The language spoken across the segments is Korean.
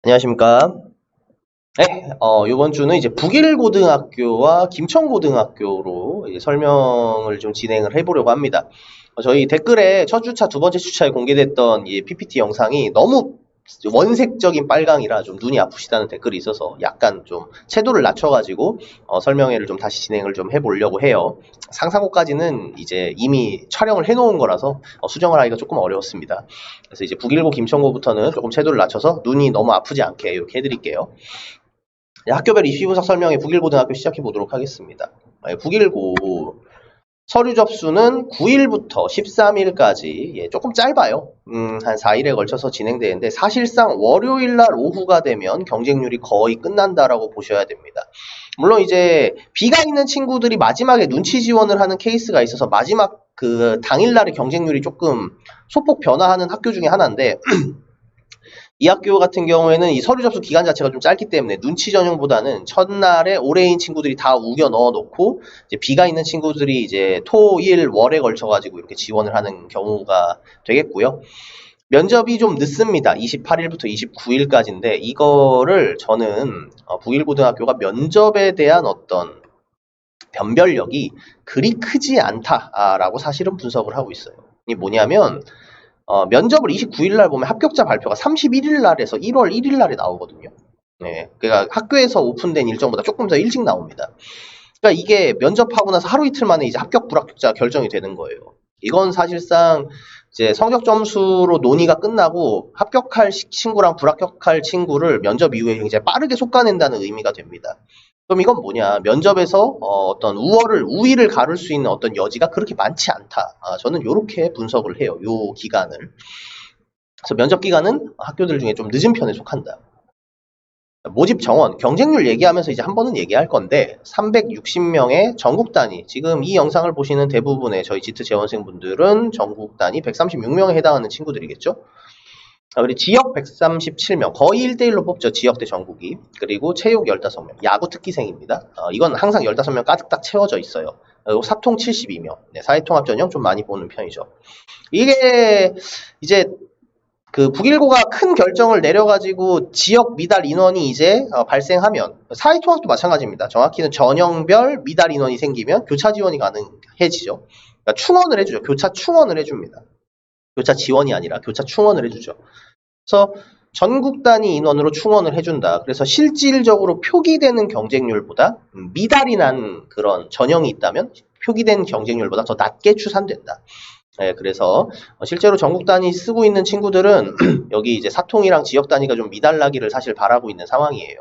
안녕하십니까. 네, 이번 주는 이제 북일고등학교와 김천고등학교로 이제 설명을 좀 진행을 해보려고 합니다. 저희 댓글에 첫 주차, 두 번째 주차에 공개됐던 이 PPT 영상이 너무 원색적인 빨강이라 좀 눈이 아프시다는 댓글이 있어서 약간 좀 채도를 낮춰가지고 설명회를 좀 다시 진행을 좀 해보려고 해요. 상상고까지는 이제 이미 촬영을 해놓은 거라서 수정을 하기가 조금 어려웠습니다. 그래서 이제 북일고, 김천고부터는 조금 채도를 낮춰서 눈이 너무 아프지 않게 이렇게 해드릴게요. 네, 학교별 입시 분석 설명회 북일고등학교 시작해 보도록 하겠습니다. 북일고 서류 접수는 9일부터 13일까지 조금 짧아요. 한 4일에 걸쳐서 진행되는데 사실상 월요일 날 오후가 되면 경쟁률이 거의 끝난다라고 보셔야 됩니다. 물론 이제 비가 있는 친구들이 마지막에 눈치 지원을 하는 케이스가 있어서 마지막 그 당일날의 경쟁률이 조금 소폭 변화하는 학교 중에 하나인데 이 학교 같은 경우에는 이 서류 접수 기간 자체가 좀 짧기 때문에 눈치 전형보다는 첫날에 올해인 친구들이 다 우겨 넣어 놓고 이제 비가 있는 친구들이 이제 토, 일, 월에 걸쳐 가지고 이렇게 지원을 하는 경우가 되겠고요. 면접이 좀 늦습니다. 28일부터 29일까지인데 이거를 저는 북일고등학교가 면접에 대한 어떤 변별력이 그리 크지 않다라고 사실은 분석을 하고 있어요. 이게 뭐냐면 면접을 29일 날 보면 합격자 발표가 31일 날에서 1월 1일 날에 나오거든요. 네, 그러니까 학교에서 오픈된 일정보다 조금 더 일찍 나옵니다. 그러니까 이게 면접하고 나서 하루 이틀 만에 이제 합격 불합격자 결정이 되는 거예요. 이건 사실상 이제 성적 점수로 논의가 끝나고 합격할 친구랑 불합격할 친구를 면접 이후에 이제 빠르게 솎아낸다는 의미가 됩니다. 그럼 이건 뭐냐? 면접에서 어떤 우위를 가를 수 있는 어떤 여지가 그렇게 많지 않다. 저는 이렇게 분석을 해요. 요 기간을. 그래서 면접 기간은 학교들 중에 좀 늦은 편에 속한다. 모집 정원, 경쟁률 얘기하면서 이제 한 번은 얘기할 건데 360명의 전국 단위, 지금 이 영상을 보시는 대부분의 저희 지트 재원생분들은 전국 단위 136명에 해당하는 친구들이겠죠. 그리고 지역 137명, 거의 1대1로 뽑죠. 지역 대 전국이. 그리고 체육 15명, 야구 특기생입니다. 이건 항상 15명 가득 딱 채워져 있어요. 그리고 사통 72명, 네, 사회통합 전형 좀 많이 보는 편이죠. 이게 이제 그 북일고가 큰 결정을 내려가지고 지역 미달 인원이 이제 발생하면 사회통합도 마찬가지입니다. 정확히는 전형별 미달 인원이 생기면 교차 지원이 가능해지죠. 그러니까 충원을 해주죠. 교차 충원을 해줍니다. 교차 지원이 아니라 교차 충원을 해주죠. 그래서 전국 단위 인원으로 충원을 해준다. 그래서 실질적으로 표기되는 경쟁률보다 미달이 난 그런 전형이 있다면 표기된 경쟁률보다 더 낮게 추산된다. 네, 그래서 실제로 전국 단위 쓰고 있는 친구들은 여기 이제 사통이랑 지역 단위가 좀 미달나기를 사실 바라고 있는 상황이에요.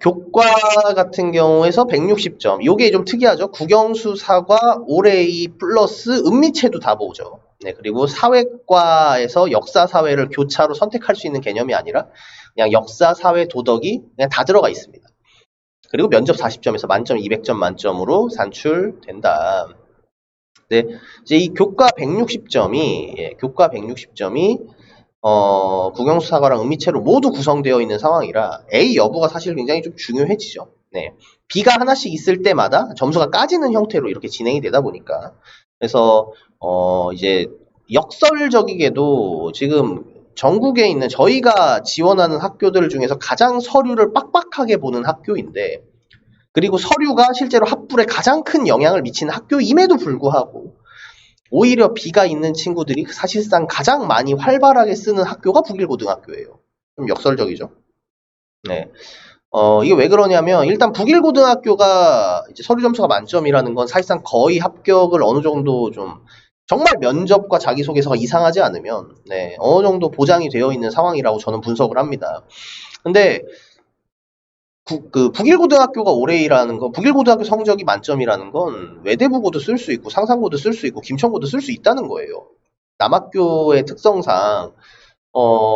교과 같은 경우에서 160점. 요게 좀 특이하죠. 국영수, 사과, 올해이 플러스 은미체도 다 보죠. 네, 그리고 사회과에서 역사, 사회를 교차로 선택할 수 있는 개념이 아니라 그냥 역사, 사회, 도덕이 그냥 다 들어가 있습니다. 그리고 면접 40점에서 만점 200점 만점으로 산출된다. 네, 이제 이 교과 160점이 교과 160점이 국영수 사과랑 은미체로 모두 구성되어 있는 상황이라 A 여부가 사실 굉장히 좀 중요해지죠. 네, B가 하나씩 있을 때마다 점수가 까지는 형태로 이렇게 진행이 되다 보니까 그래서 이제 역설적이게도 지금 전국에 있는 저희가 지원하는 학교들 중에서 가장 서류를 빡빡하게 보는 학교인데 그리고 서류가 실제로 합불에 가장 큰 영향을 미치는 학교임에도 불구하고 오히려 B가 있는 친구들이 사실상 가장 많이 활발하게 쓰는 학교가 북일고등학교예요. 좀 역설적이죠. 네. 이게 왜 그러냐면 일단 북일고등학교가 이제 서류 점수가 만점이라는 건 사실상 거의 합격을 어느 정도 좀 정말 면접과 자기소개서가 이상하지 않으면 네, 어느 정도 보장이 되어 있는 상황이라고 저는 분석을 합니다. 근데 북일고등학교가 올해이라는 거, 북일고등학교 성적이 만점이라는 건 외대부고도 쓸 수 있고 상상고도 쓸 수 있고 김천고도 쓸 수 있다는 거예요. 남학교의 특성상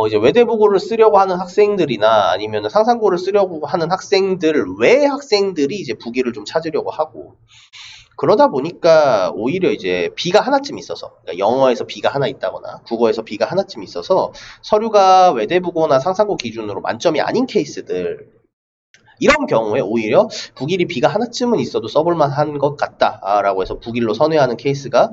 이제 외대부고를 쓰려고 하는 학생들이나 아니면 상상고를 쓰려고 하는 학생들 외 학생들이 이제 북일을 좀 찾으려고 하고 그러다 보니까 오히려 이제 B가 하나쯤 있어서 그러니까 영어에서 B가 하나 있다거나 국어에서 B가 하나쯤 있어서 서류가 외대부고나 상상고 기준으로 만점이 아닌 케이스들 이런 경우에 오히려 북일이 비가 하나쯤은 있어도 써볼만한 것 같다라고 해서 북일로 선회하는 케이스가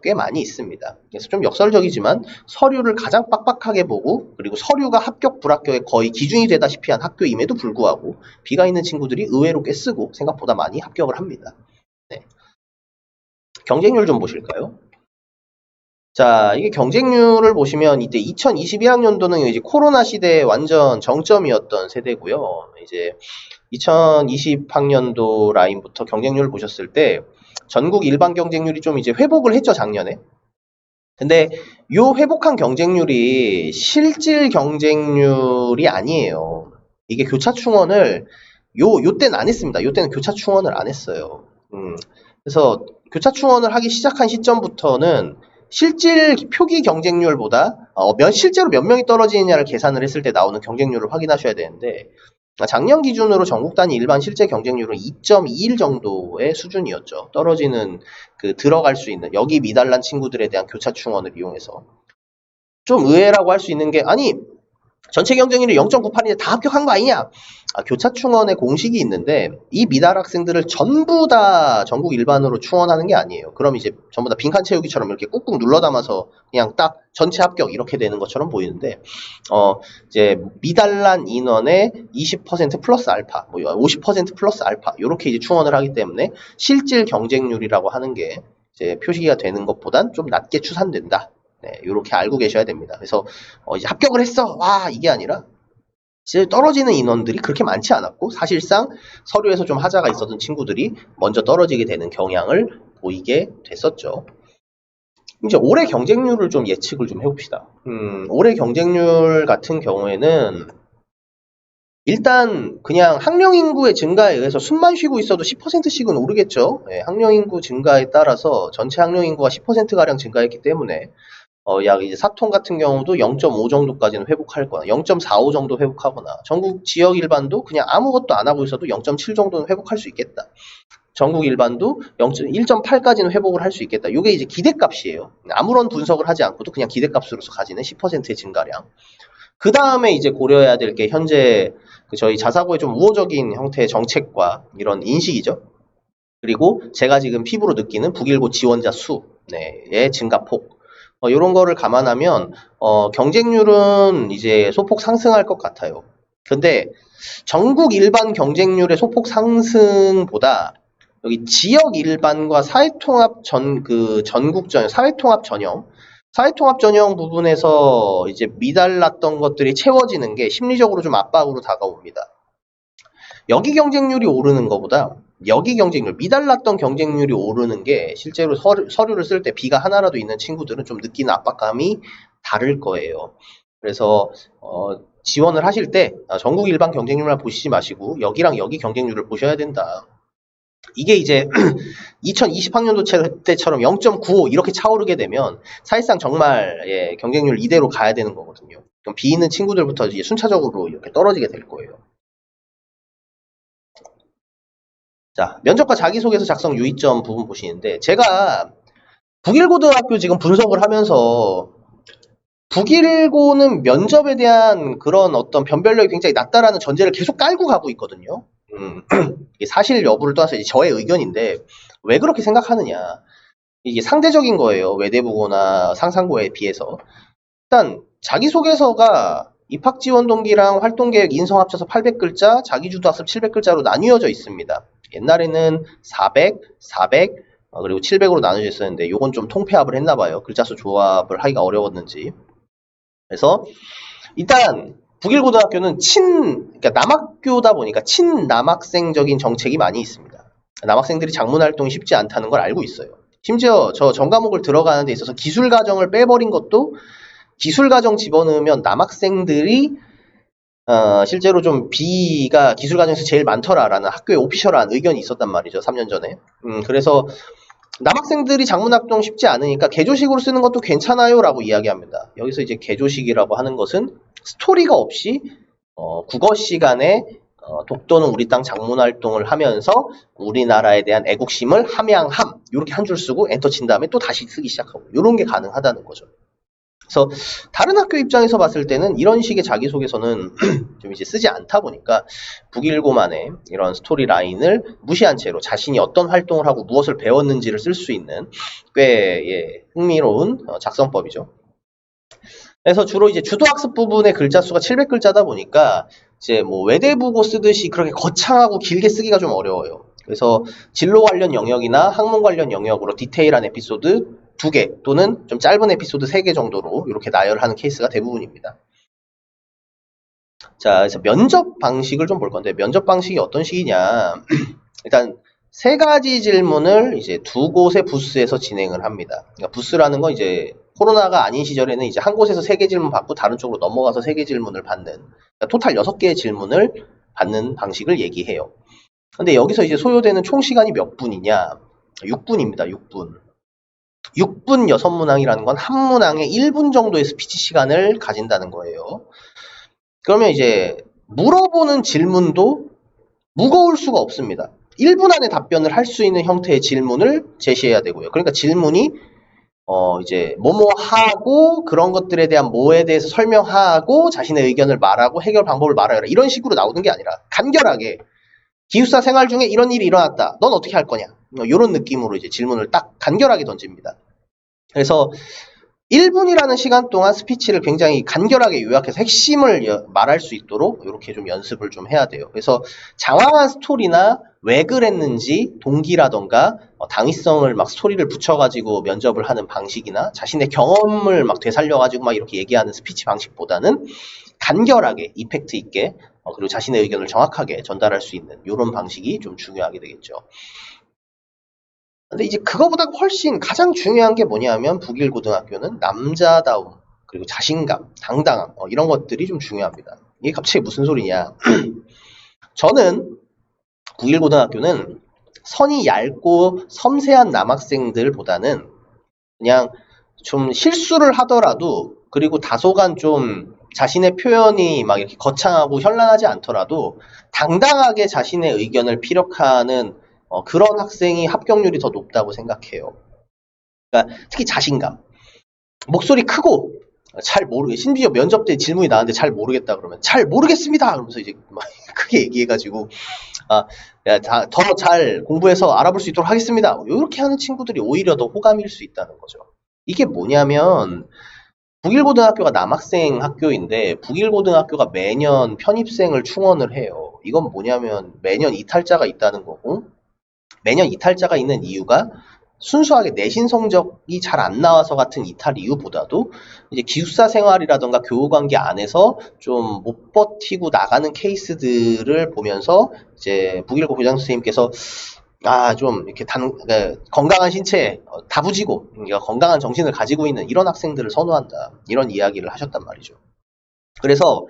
꽤 많이 있습니다. 그래서 좀 역설적이지만 서류를 가장 빡빡하게 보고 그리고 서류가 합격 불합격에 거의 기준이 되다시피 한 학교임에도 불구하고 비가 있는 친구들이 의외로 꽤 쓰고 생각보다 많이 합격을 합니다. 네. 경쟁률 좀 보실까요? 자, 이게 경쟁률을 보시면 이때 2021학년도는 이제 코로나 시대의 완전 정점이었던 세대고요. 이제 2020학년도 라인부터 경쟁률을 보셨을 때 전국 일반 경쟁률이 좀 이제 회복을 했죠, 작년에. 근데 요 회복한 경쟁률이 실질 경쟁률이 아니에요. 이게 교차 충원을 요때는 안 했습니다. 요때는 교차 충원을 안 했어요. 그래서 교차 충원을 하기 시작한 시점부터는 실질 표기 경쟁률보다 실제로 몇 명이 떨어지느냐를 계산을 했을 때 나오는 경쟁률을 확인하셔야 되는데 작년 기준으로 전국 단위 일반 실제 경쟁률은 2.21 정도의 수준이었죠. 떨어지는 들어갈 수 있는 여기 미달난 친구들에 대한 교차 충원을 이용해서 좀 의외라고 할 수 있는 게 아니 전체 경쟁률이 0.98인데 다 합격한 거 아니냐? 교차 충원의 공식이 있는데 이 미달 학생들을 전부 다 전국 일반으로 충원하는 게 아니에요. 그럼 이제 전부 다 빈칸 채우기처럼 이렇게 꾹꾹 눌러 담아서 그냥 딱 전체 합격 이렇게 되는 것처럼 보이는데 이제 미달난 인원의 20% 플러스 알파, 50% 플러스 알파 이렇게 이제 충원을 하기 때문에 실질 경쟁률이라고 하는 게 이제 표시가 되는 것보단 좀 낮게 추산된다. 네, 이렇게 알고 계셔야 됩니다. 그래서 이제 합격을 했어. 와 이게 아니라 실제 떨어지는 인원들이 그렇게 많지 않았고 사실상 서류에서 좀 하자가 있었던 친구들이 먼저 떨어지게 되는 경향을 보이게 됐었죠. 이제 올해 경쟁률을 좀 예측을 좀 해봅시다. 올해 경쟁률 같은 경우에는 일단 그냥 학령 인구의 증가에 의해서 숨만 쉬고 있어도 10%씩은 오르겠죠. 네, 학령 인구 증가에 따라서 전체 학령 인구가 10%가량 증가했기 때문에 약 이제 사통 같은 경우도 0.5 정도까지는 회복할 거나 0.45 정도 회복하거나 전국 지역 일반도 그냥 아무것도 안 하고 있어도 0.7 정도는 회복할 수 있겠다. 전국 일반도 1.8까지는 회복을 할 수 있겠다. 이게 이제 기대값이에요. 아무런 분석을 하지 않고도 그냥 기대값으로서 가지는 10%의 증가량. 그 다음에 이제 고려해야 될 게 현재 저희 자사고의 좀 우호적인 형태의 정책과 이런 인식이죠. 그리고 제가 지금 피부로 느끼는 북일고 지원자 수의 증가폭. 이런 거를 감안하면 경쟁률은 이제 소폭 상승할 것 같아요. 근데 전국 일반 경쟁률의 소폭 상승보다 여기 지역 일반과 사회통합 사회통합 전형 부분에서 이제 미달났던 것들이 채워지는 게 심리적으로 좀 압박으로 다가옵니다. 여기 경쟁률이 오르는 것보다 여기 경쟁률, 미달났던 경쟁률이 오르는 게 실제로 서류를 쓸 때 비가 하나라도 있는 친구들은 좀 느끼는 압박감이 다를 거예요. 그래서 지원을 하실 때 전국 일반 경쟁률만 보시지 마시고 여기랑 여기 경쟁률을 보셔야 된다. 이게 이제 2020학년도 때처럼 0.95 이렇게 차오르게 되면 사실상 정말 경쟁률 이대로 가야 되는 거거든요. 그럼 비 있는 친구들부터 이제 순차적으로 이렇게 떨어지게 될 거예요. 자, 면접과 자기소개서 작성 유의점 부분 보시는데 제가 북일고등학교 지금 분석을 하면서 북일고는 면접에 대한 그런 어떤 변별력이 굉장히 낮다라는 전제를 계속 깔고 가고 있거든요. 사실 여부를 떠나서 이제 저의 의견인데 왜 그렇게 생각하느냐. 이게 상대적인 거예요. 외대부고나 상상고에 비해서. 일단 자기소개서가 입학지원 동기랑 활동계획 인성 합쳐서 800글자, 자기주도학습 700글자로 나뉘어져 있습니다. 옛날에는 400, 400, 그리고 700으로 나눠져 있었는데 요건 좀 통폐합을 했나봐요. 글자수 조합을 하기가 어려웠는지. 그래서 일단 북일고등학교는 그러니까 남학교다 보니까 친남학생적인 정책이 많이 있습니다. 남학생들이 장문활동이 쉽지 않다는 걸 알고 있어요. 심지어 저 전과목을 들어가는 데 있어서 기술과정을 빼버린 것도 기술과정 집어넣으면 남학생들이 실제로 좀 B가 기술과정에서 제일 많더라라는 학교의 오피셜한 의견이 있었단 말이죠. 3년 전에. 그래서 남학생들이 장문학동 쉽지 않으니까 개조식으로 쓰는 것도 괜찮아요 라고 이야기합니다. 여기서 이제 개조식이라고 하는 것은 스토리가 없이 국어 시간에 독도는 우리 땅 장문활동을 하면서 우리나라에 대한 애국심을 함양함 이렇게 한 줄 쓰고 엔터 친 다음에 또 다시 쓰기 시작하고 이런 게 가능하다는 거죠. 그래서 다른 학교 입장에서 봤을 때는 이런 식의 자기소개서는 좀 이제 쓰지 않다 보니까 북일고만의 이런 스토리 라인을 무시한 채로 자신이 어떤 활동을 하고 무엇을 배웠는지를 쓸 수 있는 꽤 흥미로운 작성법이죠. 그래서 주로 이제 주도학습 부분의 글자 수가 700글자다 보니까 이제 뭐 외대부고 쓰듯이 그렇게 거창하고 길게 쓰기가 좀 어려워요. 그래서 진로 관련 영역이나 학문 관련 영역으로 디테일한 에피소드 2개 또는 좀 짧은 에피소드 3개 정도로 이렇게 나열하는 케이스가 대부분입니다. 자, 그래서 면접 방식을 좀 볼 건데 면접 방식이 어떤 식이냐. 일단 3가지 질문을 이제 2곳의 부스에서 진행을 합니다. 그러니까 부스라는 건 이제 코로나가 아닌 시절에는 이제 한 곳에서 3개 질문 받고 다른 쪽으로 넘어가서 3개 질문을 받는, 그러니까 토탈 6개의 질문을 받는 방식을 얘기해요. 근데 여기서 이제 소요되는 총 시간이 몇 분이냐? 6분입니다. 6분. 6분 6문항이라는 건 한 문항에 1분 정도의 스피치 시간을 가진다는 거예요. 그러면 이제 물어보는 질문도 무거울 수가 없습니다. 1분 안에 답변을 할 수 있는 형태의 질문을 제시해야 되고요. 그러니까 질문이 이제 뭐뭐 하고 그런 것들에 대한 뭐에 대해서 설명하고 자신의 의견을 말하고 해결 방법을 말하라 이런 식으로 나오는 게 아니라 간결하게 기숙사 생활 중에 이런 일이 일어났다. 넌 어떻게 할 거냐? 이런 느낌으로 이제 질문을 딱 간결하게 던집니다. 그래서 1분이라는 시간 동안 스피치를 굉장히 간결하게 요약해서 핵심을 말할 수 있도록 이렇게 좀 연습을 좀 해야 돼요. 그래서 장황한 스토리나 왜 그랬는지 동기라던가 당위성을 막 스토리를 붙여가지고 면접을 하는 방식이나 자신의 경험을 막 되살려가지고 막 이렇게 얘기하는 스피치 방식보다는 간결하게 이펙트 있게 그리고 자신의 의견을 정확하게 전달할 수 있는 이런 방식이 좀 중요하게 되겠죠. 근데 이제 그거보다 훨씬 가장 중요한 게 뭐냐면 북일 고등학교는 남자다움 그리고 자신감, 당당함 이런 것들이 좀 중요합니다. 이게 갑자기 무슨 소리냐? 저는 북일 고등학교는 선이 얇고 섬세한 남학생들보다는 그냥 좀 실수를 하더라도 그리고 다소간 좀 자신의 표현이 막 이렇게 거창하고 현란하지 않더라도 당당하게 자신의 의견을 피력하는 그런 학생이 합격률이 더 높다고 생각해요. 그러니까 특히 자신감. 목소리 크고 잘 모르게 심지어 면접 때 질문이 나왔는데 잘 모르겠다 그러면 잘 모르겠습니다. 그러면서 이제 막 크게 얘기해가지고 더 잘 공부해서 알아볼 수 있도록 하겠습니다. 이렇게 하는 친구들이 오히려 더 호감일 수 있다는 거죠. 이게 뭐냐면 북일고등학교가 남학생 학교인데 북일고등학교가 매년 편입생을 충원을 해요. 이건 뭐냐면 매년 이탈자가 있다는 거고 매년 이탈자가 있는 이유가 순수하게 내신 성적이 잘 안 나와서 같은 이탈 이유보다도 이제 기숙사 생활이라던가 교우관계 안에서 좀 못 버티고 나가는 케이스들을 보면서 이제 북일고 교장 선생님께서 좀 이렇게 건강한 신체 다부지고 그러니까 건강한 정신을 가지고 있는 이런 학생들을 선호한다 이런 이야기를 하셨단 말이죠. 그래서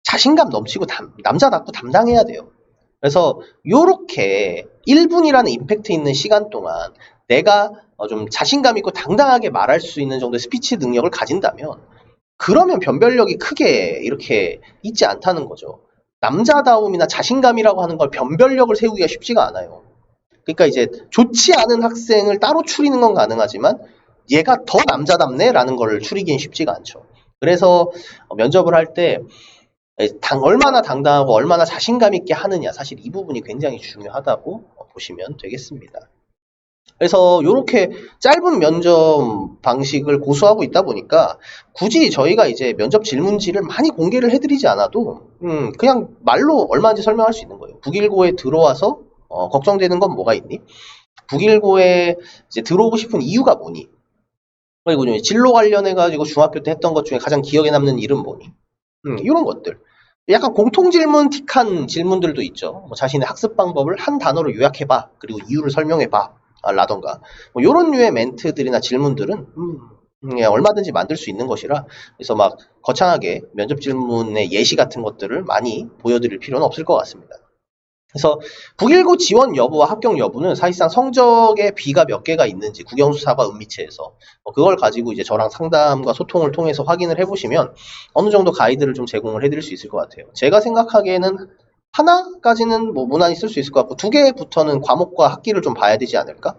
자신감 넘치고 남자답고 담당해야 돼요. 그래서 요렇게 1분이라는 임팩트 있는 시간 동안 내가 좀 자신감 있고 당당하게 말할 수 있는 정도의 스피치 능력을 가진다면 그러면 변별력이 크게 이렇게 있지 않다는 거죠. 남자다움이나 자신감이라고 하는 걸 변별력을 세우기가 쉽지가 않아요. 그러니까 이제 좋지 않은 학생을 따로 추리는 건 가능하지만 얘가 더 남자답네 라는 걸 추리기는 쉽지가 않죠. 그래서 면접을 할때 얼마나 당당하고 얼마나 자신감 있게 하느냐 사실 이 부분이 굉장히 중요하다고 보시면 되겠습니다. 그래서 이렇게 짧은 면접 방식을 고수하고 있다 보니까 굳이 저희가 이제 면접 질문지를 많이 공개를 해드리지 않아도 그냥 말로 얼마인지 설명할 수 있는 거예요. 북일고에 들어와서 걱정되는 건 뭐가 있니? 북일고에 이제 들어오고 싶은 이유가 뭐니? 그리고 진로 관련해가지고 중학교 때 했던 것 중에 가장 기억에 남는 일은 뭐니? 이런 것들. 약간 공통질문 틱한 질문들도 있죠. 뭐 자신의 학습 방법을 한 단어로 요약해봐. 그리고 이유를 설명해봐. 라던가. 뭐 이런 류의 멘트들이나 질문들은 얼마든지 만들 수 있는 것이라 그래서 막 거창하게 면접 질문의 예시 같은 것들을 많이 보여드릴 필요는 없을 것 같습니다. 그래서 북일고 지원 여부와 합격 여부는 사실상 성적의 비가 몇 개가 있는지 국영수사과 은미체에서 그걸 가지고 이제 저랑 상담과 소통을 통해서 확인을 해보시면 어느 정도 가이드를 좀 제공을 해드릴 수 있을 것 같아요. 제가 생각하기에는 하나까지는 뭐 무난히 쓸 수 있을 것 같고 2개부터는 과목과 학기를 좀 봐야 되지 않을까?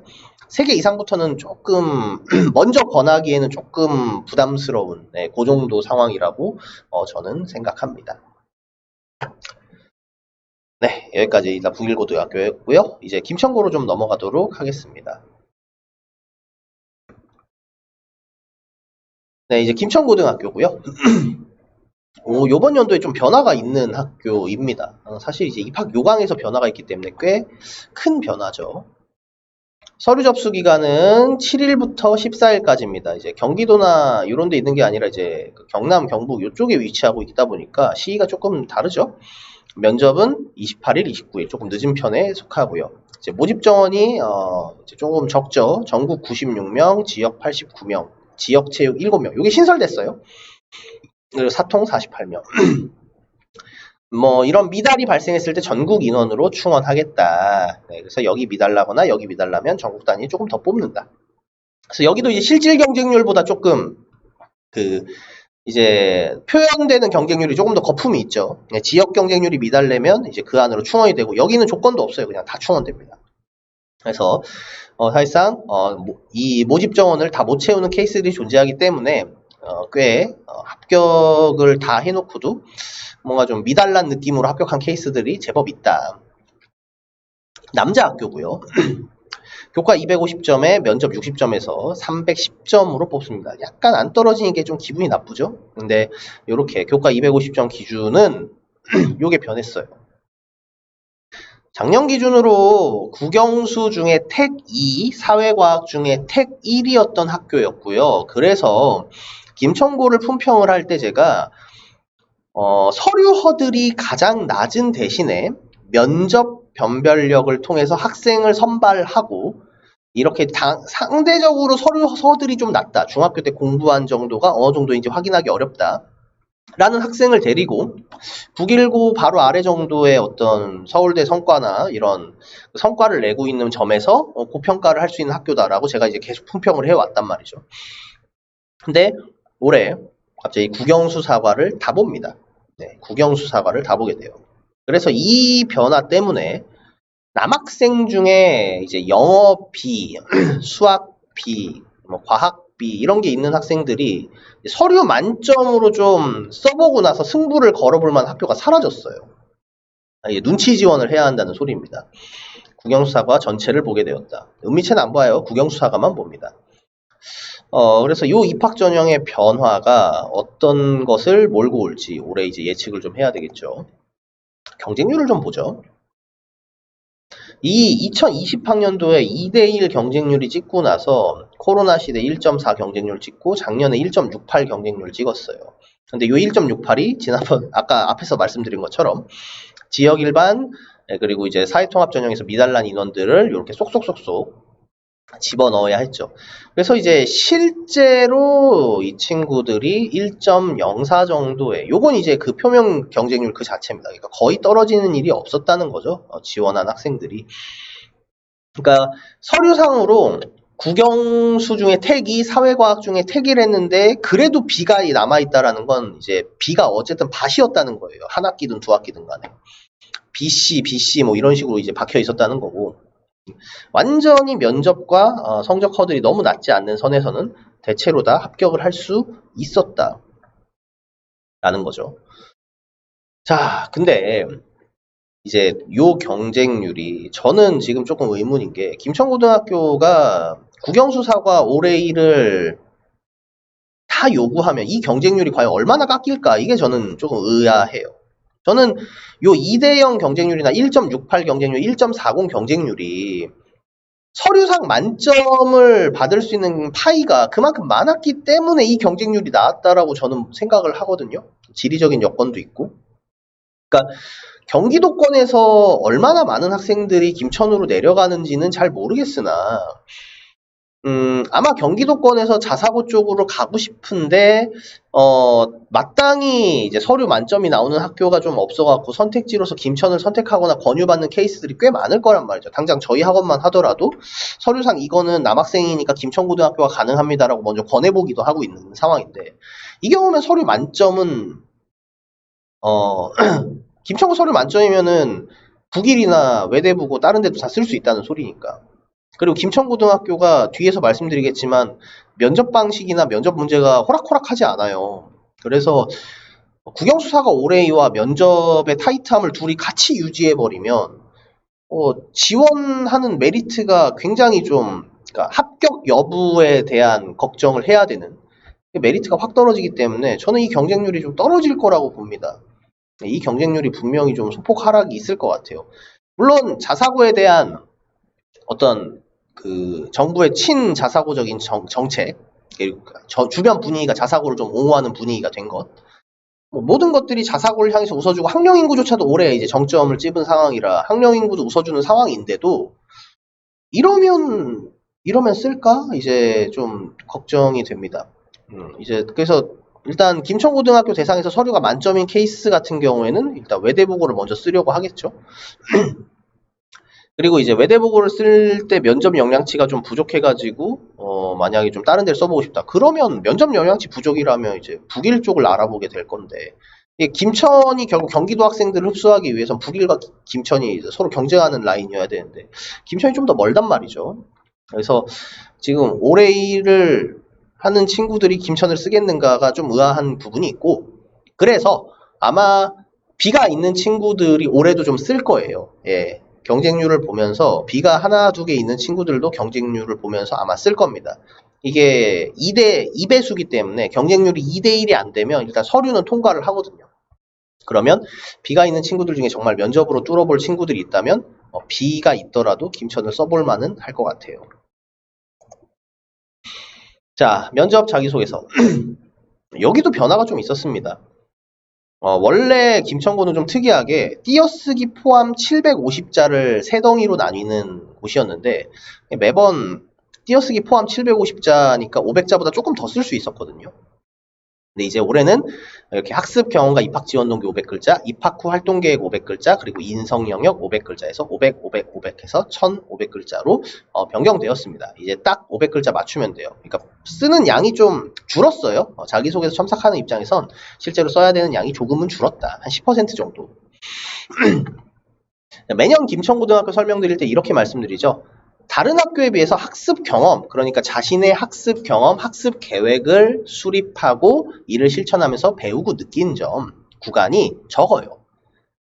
3개 이상부터는 조금 먼저 권하기에는 조금 부담스러운 그 정도 상황이라고 저는 생각합니다. 네, 여기까지 일단 북일고등학교였고요. 이제 김천고로 좀 넘어가도록 하겠습니다. 네, 이제 김천고등학교고요. 요번 연도에 좀 변화가 있는 학교입니다. 사실 이제 입학 요강에서 변화가 있기 때문에 꽤 큰 변화죠. 서류 접수 기간은 7일부터 14일까지입니다. 이제 경기도나 이런 데 있는 게 아니라 이제 경남, 경북 이쪽에 위치하고 있다 보니까 시기가 조금 다르죠. 면접은 28일, 29일 조금 늦은 편에 속하고요. 이제 모집 정원이 이제 조금 적죠. 전국 96명, 지역 89명, 지역 체육 7명. 이게 신설됐어요. 그리고 사통 48명. 뭐 이런 미달이 발생했을 때 전국 인원으로 충원하겠다. 네, 그래서 여기 미달나거나 여기 미달나면 전국 단위 조금 더 뽑는다. 그래서 여기도 이제 실질 경쟁률보다 조금 이제 표현되는 경쟁률이 조금 더 거품이 있죠. 지역 경쟁률이 미달되면 이제 그 안으로 충원이 되고 여기는 조건도 없어요. 그냥 다 충원됩니다. 그래서 사실상 이 모집 정원을 다 못 채우는 케이스들이 존재하기 때문에 꽤 합격을 다 해놓고도 뭔가 좀 미달난 느낌으로 합격한 케이스들이 제법 있다. 남자 학교고요. 교과 250점에 면접 60점에서 310점으로 뽑습니다. 약간 안 떨어지는 게 좀 기분이 나쁘죠? 근데 이렇게 교과 250점 기준은 요게 변했어요. 작년 기준으로 국영수 중에 택 2, 사회과학 중에 택 1이었던 학교였고요. 그래서 김천고를 품평을 할 때 제가 서류 허들이 가장 낮은 대신에 면접 변별력을 통해서 학생을 선발하고 이렇게 상대적으로 서류 허들이 좀 낮다. 중학교 때 공부한 정도가 어느 정도인지 확인하기 어렵다. 라는 학생을 데리고 북일고 바로 아래 정도의 어떤 서울대 성과나 이런 성과를 내고 있는 점에서 고평가를 할 수 있는 학교다라고 제가 이제 계속 품평을 해왔단 말이죠. 근데 올해 갑자기 국영수 사과를 다 봅니다. 네, 국영수 사과를 다 보게 돼요. 그래서 이 변화 때문에 남학생 중에 이제 영어 B, 수학 B, 뭐 과학 B 이런 게 있는 학생들이 서류 만점으로 좀 써보고 나서 승부를 걸어볼 만한 학교가 사라졌어요. 눈치 지원을 해야 한다는 소리입니다. 국영수사과 전체를 보게 되었다. 은미체는 안 봐요. 국영수사과만 봅니다. 그래서 이 입학 전형의 변화가 어떤 것을 몰고 올지 올해 이제 예측을 좀 해야 되겠죠. 경쟁률을 좀 보죠. 이 2020학년도에 2대1 경쟁률이 찍고 나서 코로나 시대 1.4 경쟁률 찍고 작년에 1.68 경쟁률 찍었어요. 근데 이 1.68이 지난번 아까 앞에서 말씀드린 것처럼 지역 일반 그리고 이제 사회통합 전형에서 미달난 인원들을 이렇게 쏙쏙쏙쏙 집어넣어야 했죠. 그래서 이제 실제로 이 친구들이 1.04 정도의 요건 이제 그 표명 경쟁률 그 자체입니다. 그러니까 거의 떨어지는 일이 없었다는 거죠. 지원한 학생들이. 그러니까 서류상으로 국영수 중에 택이 사회과학 중에 택일 했는데 그래도 B가 남아있다라는 건 이제 B가 어쨌든 밭이었다는 거예요. 한 학기든 두 학기든 간에. BC 뭐 이런 식으로 이제 박혀 있었다는 거고. 완전히 면접과 성적 허들이 너무 낮지 않는 선에서는 대체로 다 합격을 할 수 있었다 라는 거죠. 자, 근데 이제 요 경쟁률이 저는 지금 조금 의문인 게 김천고등학교가 국영수사과 올해일을 다 요구하면 이 경쟁률이 과연 얼마나 깎일까 이게 저는 조금 의아해요. 저는 요 2대0 경쟁률이나 1.68 경쟁률, 1.40 경쟁률이 서류상 만점을 받을 수 있는 파이가 그만큼 많았기 때문에 이 경쟁률이 나왔다라고 저는 생각을 하거든요. 지리적인 여건도 있고. 그러니까 경기도권에서 얼마나 많은 학생들이 김천으로 내려가는지는 잘 모르겠으나 아마 경기도권에서 자사고 쪽으로 가고 싶은데 마땅히 이제 서류 만점이 나오는 학교가 좀 없어갖고 선택지로서 김천을 선택하거나 권유받는 케이스들이 꽤 많을 거란 말이죠. 당장 저희 학원만 하더라도 서류상 이거는 남학생이니까 김천고등학교가 가능합니다라고 먼저 권해보기도 하고 있는 상황인데 이 경우면 서류 만점은 김천고 서류 만점이면은 북일이나 외대부고 다른 데도 다 쓸 수 있다는 소리니까 그리고 김천고등학교가 뒤에서 말씀드리겠지만 면접 방식이나 면접 문제가 호락호락하지 않아요. 그래서 국영수사가 올해와 면접의 타이트함을 둘이 같이 유지해버리면 지원하는 메리트가 굉장히 좀, 그러니까 합격 여부에 대한 걱정을 해야 되는 메리트가 확 떨어지기 때문에 저는 이 경쟁률이 좀 떨어질 거라고 봅니다. 이 경쟁률이 분명히 좀 소폭 하락이 있을 것 같아요. 물론 자사고에 대한 어떤 그 정부의 친자사고적인 정책, 그리고 주변 분위기가 자사고를 좀 옹호하는 분위기가 된 것, 모든 것들이 자사고를 향해서 웃어주고 학령 인구조차도 올해 이제 정점을 찝은 상황이라 학령 인구도 웃어주는 상황인데도 이러면 쓸까? 이제 좀 걱정이 됩니다. 이제 그래서 일단 김천고등학교 대상에서 서류가 만점인 케이스 같은 경우에는 일단 외대보고를 먼저 쓰려고 하겠죠. 그리고 이제 외대보고를 쓸 때 면접 역량치가 좀 부족해가지고 만약에 좀 다른 데를 써보고 싶다. 그러면 면접 역량치 부족이라면 이제 북일 쪽을 알아보게 될 건데 김천이 결국 경기도 학생들을 흡수하기 위해선 북일과 김천이 서로 경쟁하는 라인이어야 되는데 김천이 좀 더 멀단 말이죠. 그래서 지금 올해를 하는 친구들이 김천을 쓰겠는가가 좀 의아한 부분이 있고 그래서 아마 B가 있는 친구들이 올해도 좀 쓸 거예요. 예. 경쟁률을 보면서 B가 하나, 두 개 있는 친구들도 경쟁률을 보면서 아마 쓸 겁니다. 이게 2배수기 때문에 경쟁률이 2대1이 안 되면 일단 서류는 통과를 하거든요. 그러면 B가 있는 친구들 중에 정말 면접으로 뚫어볼 친구들이 있다면 B가 있더라도 김천을 써볼 만은 할 것 같아요. 자, 면접 자기소개서. 여기도 변화가 좀 있었습니다. 원래 김천고는 좀 특이하게 띄어쓰기 포함 750자를 세 덩이로 나뉘는 곳이었는데 매번 띄어쓰기 포함 750자니까 500자보다 조금 더 쓸 수 있었거든요. 근데 이제 올해는 이렇게 학습 경험과 입학 지원 동기 500글자, 입학 후 활동 계획 500글자, 그리고 인성 영역 500글자에서 500, 500, 500 해서 1500글자로 변경되었습니다. 이제 딱 500글자 맞추면 돼요. 그러니까 쓰는 양이 좀 줄었어요. 자기소개서 첨삭하는 입장에선 실제로 써야 되는 양이 조금은 줄었다. 한 10% 정도. 매년 김천고등학교 설명드릴 때 이렇게 말씀드리죠. 다른 학교에 비해서 학습 경험, 그러니까 자신의 학습 경험, 학습 계획을 수립하고 이를 실천하면서 배우고 느낀 점 구간이 적어요.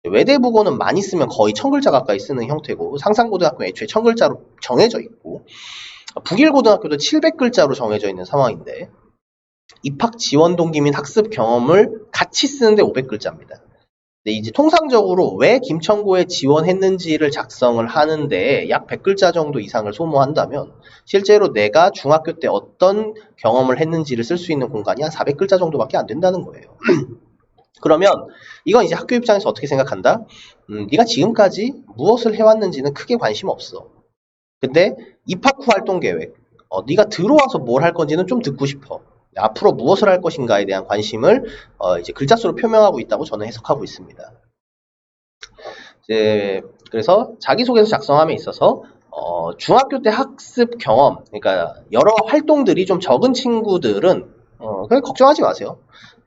외대국어는 많이 쓰면 거의 1000글자 가까이 쓰는 형태고 상산고등학교는 애초에 1000글자로 정해져 있고 북일고등학교도 700글자로 정해져 있는 상황인데 입학 지원 동기 및 학습 경험을 같이 쓰는데 500글자입니다. 근데 이제 통상적으로 왜 김천고에 지원했는지를 작성을 하는데 약 100글자 정도 이상을 소모한다면 실제로 내가 중학교 때 어떤 경험을 했는지를 쓸 수 있는 공간이 한 400글자 정도밖에 안 된다는 거예요. 그러면 이건 이제 학교 입장에서 어떻게 생각한다? 네가 지금까지 무엇을 해왔는지는 크게 관심 없어. 근데 입학 후 활동 계획, 네가 들어와서 뭘 할 건지는 좀 듣고 싶어. 앞으로 무엇을 할 것인가에 대한 관심을 이제 글자 수로 표명하고 있다고 저는 해석하고 있습니다. 이제 그래서 자기소개서 작성함에 있어서 중학교 때 학습 경험, 그러니까 여러 활동들이 좀 적은 친구들은 그냥 걱정하지 마세요.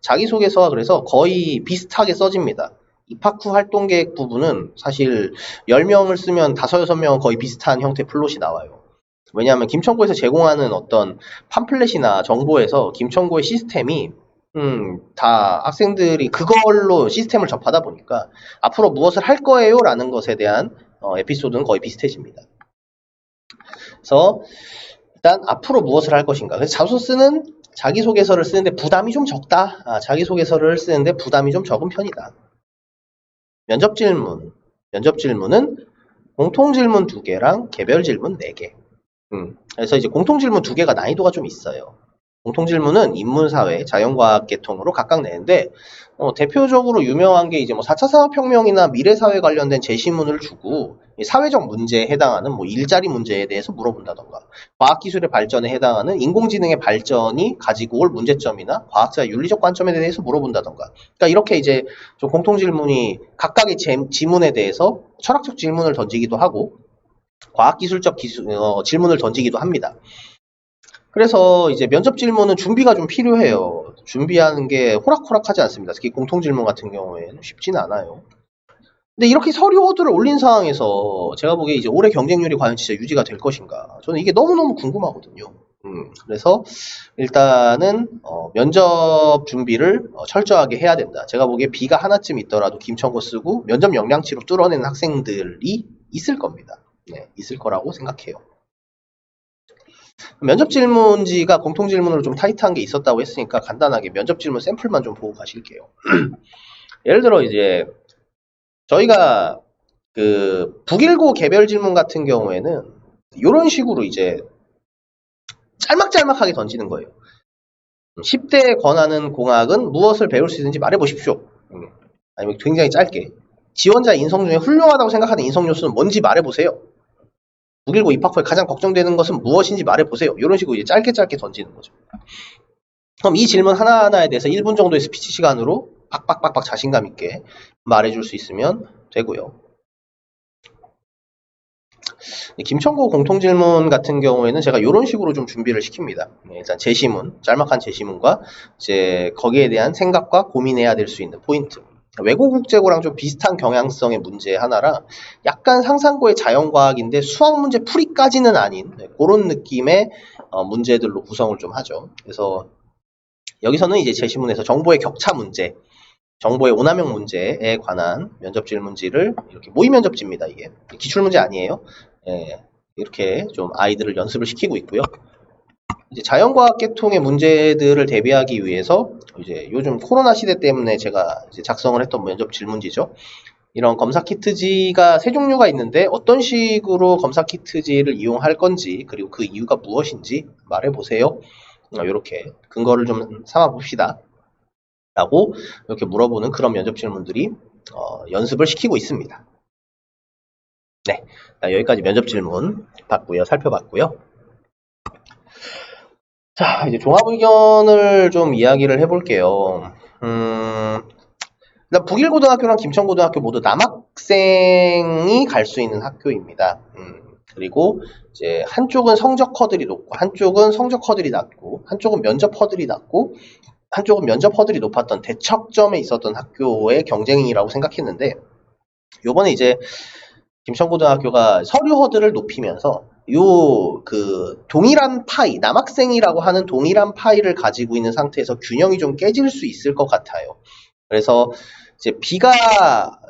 자기소개서와 그래서 거의 비슷하게 써집니다. 입학 후 활동 계획 부분은 사실 10명을 쓰면 5, 6명은 거의 비슷한 형태의 플롯이 나와요. 왜냐하면 김천고에서 제공하는 어떤 팜플렛이나 정보에서 김천고의 시스템이 다 학생들이 그걸로 시스템을 접하다 보니까 앞으로 무엇을 할 거예요? 라는 것에 대한 에피소드는 거의 비슷해집니다. 그래서 일단 앞으로 무엇을 할 것인가. 그래서 자기소개서를 쓰는데 부담이 좀 적다. 자기소개서를 쓰는데 부담이 좀 적은 편이다. 면접질문은 공통질문 2개랑 개별질문 4개. 그래서 이제 공통질문 2개가 난이도가 좀 있어요. 공통질문은 인문사회, 자연과학 계통으로 각각 내는데 대표적으로 유명한 게 이제 뭐 4차 산업혁명이나 미래사회 관련된 제시문을 주고 사회적 문제에 해당하는 뭐 일자리 문제에 대해서 물어본다던가 과학기술의 발전에 해당하는 인공지능의 발전이 가지고 올 문제점이나 과학자의 윤리적 관점에 대해서 물어본다던가 그러니까 이렇게 이제 좀 공통질문이 각각의 지문에 대해서 철학적 질문을 던지기도 하고 과학기술적 질문을 던지기도 합니다. 그래서 이제 면접 질문은 준비가 좀 필요해요. 준비하는 게 호락호락하지 않습니다. 특히 공통질문 같은 경우에는 쉽지는 않아요. 근데 이렇게 서류 허들을 올린 상황에서 제가 보기에 이제 올해 경쟁률이 과연 진짜 유지가 될 것인가? 저는 이게 너무너무 궁금하거든요. 그래서 일단은 면접 준비를 철저하게 해야 된다. 제가 보기에 B가 하나쯤 있더라도 김천고 쓰고 면접 역량치로 뚫어내는 학생들이 있을 겁니다. 네, 있을 거라고 생각해요. 면접 질문지가 공통 질문으로 좀 타이트한 게 있었다고 했으니까 간단하게 면접 질문 샘플만 좀 보고 가실게요. 예를 들어 이제 저희가 그 북일고 개별 질문 같은 경우에는 이런 식으로 이제 짤막짤막하게 던지는 거예요. 10대에 권하는 공학은 무엇을 배울 수 있는지 말해보십시오. 아니면 굉장히 짧게. 지원자 인성 중에 훌륭하다고 생각하는 인성 요소는 뭔지 말해보세요. 북일고 입학 후에 가장 걱정되는 것은 무엇인지 말해보세요. 이런 식으로 이제 짧게 던지는 거죠. 그럼 이 질문 하나하나에 대해서 1분 정도의 스피치 시간으로 빡빡빡빡 자신감 있게 말해줄 수 있으면 되고요. 김천고 공통질문 같은 경우에는 제가 이런 식으로 좀 준비를 시킵니다. 일단 제시문, 짤막한 제시문과 이제 거기에 대한 생각과 고민해야 될 수 있는 포인트. 외고 국제고랑 좀 비슷한 경향성의 문제 하나라 약간 상상고의 자연과학인데 수학 문제 풀이까지는 아닌 그런 느낌의 문제들로 구성을 좀 하죠. 그래서 여기서는 이제 제시문에서 정보의 격차 문제, 정보의 오남용 문제에 관한 면접 질문지를 이렇게 모의 면접지입니다. 이게 기출 문제 아니에요. 예, 이렇게 좀 아이들을 연습을 시키고 있고요. 이제 자연과학 계통의 문제들을 대비하기 위해서 이제 요즘 코로나 시대 때문에 제가 이제 작성을 했던 면접 질문지죠. 이런 검사 키트지가 세 종류가 있는데 어떤 식으로 검사 키트지를 이용할 건지 그리고 그 이유가 무엇인지 말해보세요. 이렇게 근거를 좀 삼아 봅시다. 라고 이렇게 물어보는 그런 면접 질문들이 연습을 시키고 있습니다. 네, 여기까지 면접 질문 살펴봤고요. 자, 이제 종합 의견을 좀 이야기를 해볼게요. 일단 북일고등학교랑 김천고등학교 모두 남학생이 갈 수 있는 학교입니다. 그리고 이제 한쪽은 성적 허들이 높고 한쪽은 성적 허들이 낮고 한쪽은 면접 허들이 낮고 한쪽은 면접 허들이 높았던 대척점에 있었던 학교의 경쟁이라고 생각했는데 요번에 이제 김천고등학교가 서류 허들을 높이면서 그 동일한 파이, 남학생이라고 하는 동일한 파이를 가지고 있는 상태에서 균형이 좀 깨질 수 있을 것 같아요. 그래서 이제 B가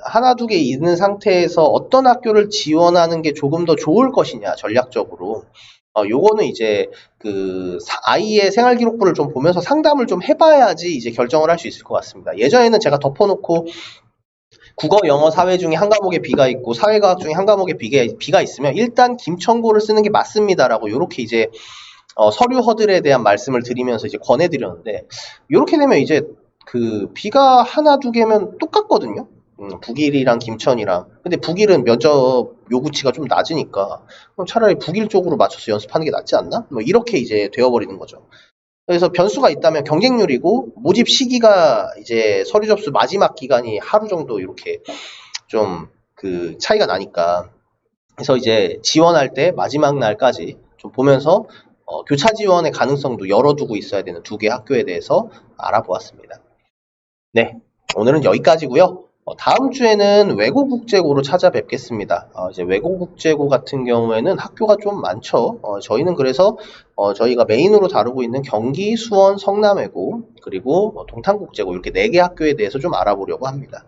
하나 두 개 있는 상태에서 어떤 학교를 지원하는 게 조금 더 좋을 것이냐 전략적으로 요거는 이제 그 아이의 생활기록부를 좀 보면서 상담을 좀 해봐야지 이제 결정을 할 수 있을 것 같습니다. 예전에는 제가 덮어놓고 국어, 영어, 사회 중에 한 과목에 B가 있고 사회과학 중에 한 과목에 B가 있으면 일단 김천고를 쓰는 게 맞습니다라고 이렇게 이제 서류 허들에 대한 말씀을 드리면서 이제 권해드렸는데 이렇게 되면 이제 그 B가 하나 두 개면 똑같거든요. 북일이랑 김천이랑. 근데 북일은 면접 요구치가 좀 낮으니까 그럼 차라리 북일 쪽으로 맞춰서 연습하는 게 낫지 않나? 뭐 이렇게 이제 되어버리는 거죠. 그래서 변수가 있다면 경쟁률이고 모집 시기가 이제 서류 접수 마지막 기간이 하루 정도 이렇게 좀 그 차이가 나니까 그래서 이제 지원할 때 마지막 날까지 좀 보면서 교차 지원의 가능성도 열어두고 있어야 되는 두 개 학교에 대해서 알아보았습니다. 네, 오늘은 여기까지고요. 다음 주에는 외고국제고로 찾아뵙겠습니다. 이제 외고국제고 같은 경우에는 학교가 좀 많죠. 저희는 그래서 저희가 메인으로 다루고 있는 경기, 수원, 성남외고 그리고 동탄국제고 이렇게 4개 학교에 대해서 좀 알아보려고 합니다.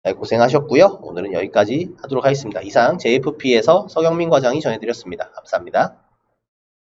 네, 고생하셨고요. 오늘은 여기까지 하도록 하겠습니다. 이상 JFP에서 서경민 과장이 전해드렸습니다. 감사합니다.